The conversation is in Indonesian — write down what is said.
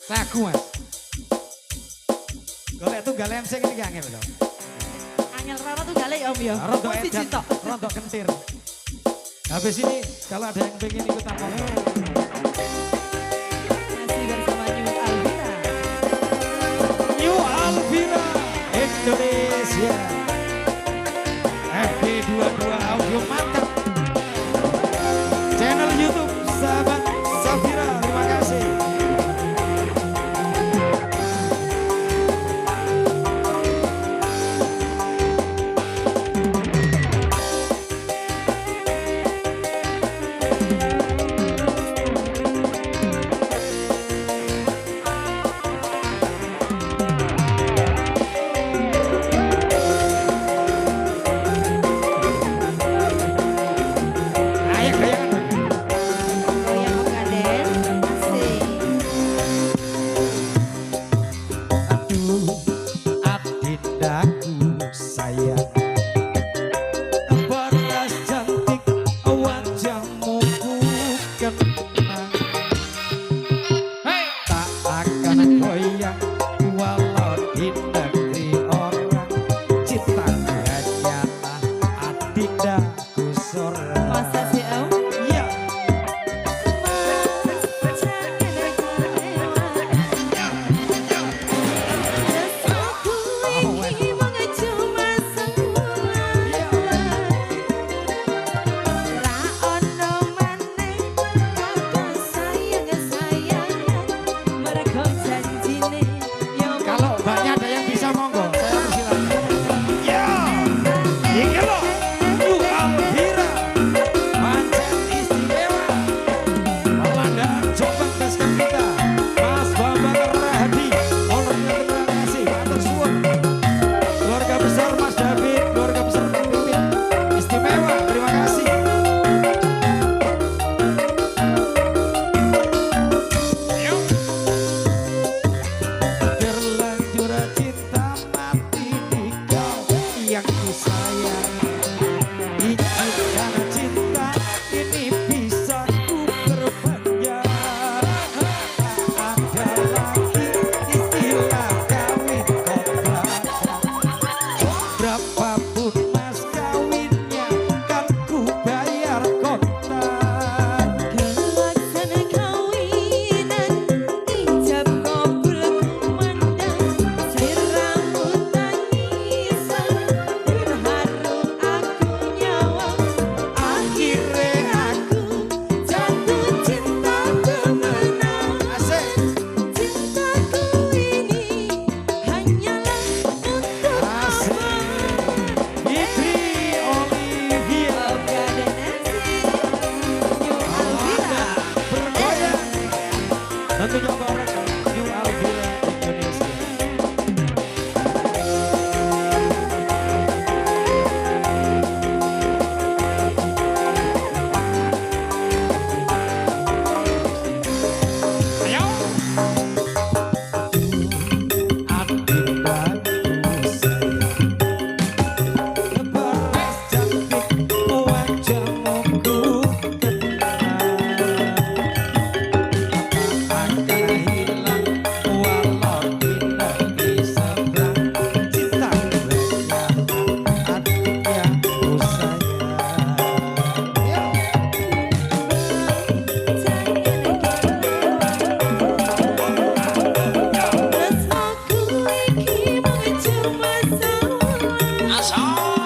Lagu mas. Golek tuh gale MC ini angel loh. Angel rara tuh gale ya om ya. Rontok Mesti edan, cinta. rontok kentir. Habis ini kalau ada yang pengen ikut apa? Masih bersama New Alvira. New Alvira Indonesia. FB22 audio mantap. Channel YouTube sahabat Safira, terima kasih. Goyang Ogaden. Asik. Adindaku sayang, beras cantik wajahmu ku kenang. Tak akan goyang walau di negeri orang. Cinta nyata adindaku seorang. Masa sih om? Ya, kalau mbaknya ada yang bisa monggo, saya persilakan. Ya, ini loh, New Alvira, pancen istimewa. Pemandangan Jombang Basket kita, Mas Bambang Rahadi, olehnya terima kasih, atur suwun. Keluarga besar Mas David, keluarga besar Kang Pipit, istimewa, terima kasih. Berlanjur cinta mati di kau yang ku sayang. Izinkan cinta ini bisa ku perpanjang. Tak ada lagi istilah kawin kontrak. Berapapun mas kawinnya kan ku bayar kontan. Akhirnya aku jatuh cinta temenan. Asik. Asik. Fitri Olivia. Bergoyang. Tentunya bareng New Alvira Indonesia. Ayo. Adindaku sayang, beras cantik wajahmu ku kenang. Tak akan hilang walau di negeri seberang. Cinta nyata adindaku sayang. Ya. Asal